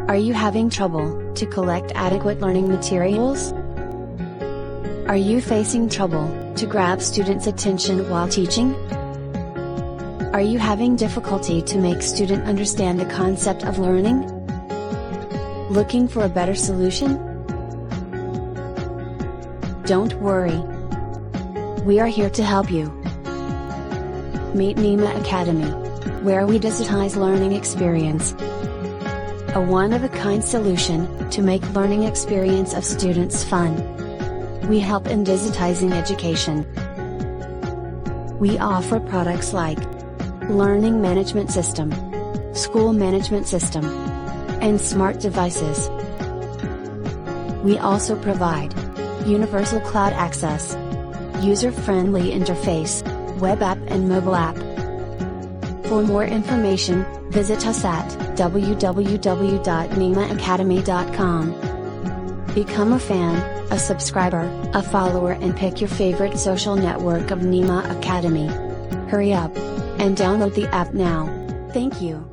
Are you having trouble to collect adequate learning materials? Are you facing trouble to grab students' attention while teaching? Are you having difficulty to make student understand the concept of learning? Looking for a better solution? Don't worry. We are here to help you. Meet Neemacademy, where we digitize learning experience. A one-of-a-kind solution to make learning experience of students fun. We help in digitizing education. We offer products like Learning Management System, School Management System, and smart devices. We also provide universal cloud access, user-friendly interface, web app and mobile app. For more information, visit us at www.neemacademy.com. Become a fan, a subscriber, a follower and pick your favorite social network of Neemacademy. Hurry up and download the app now. Thank you.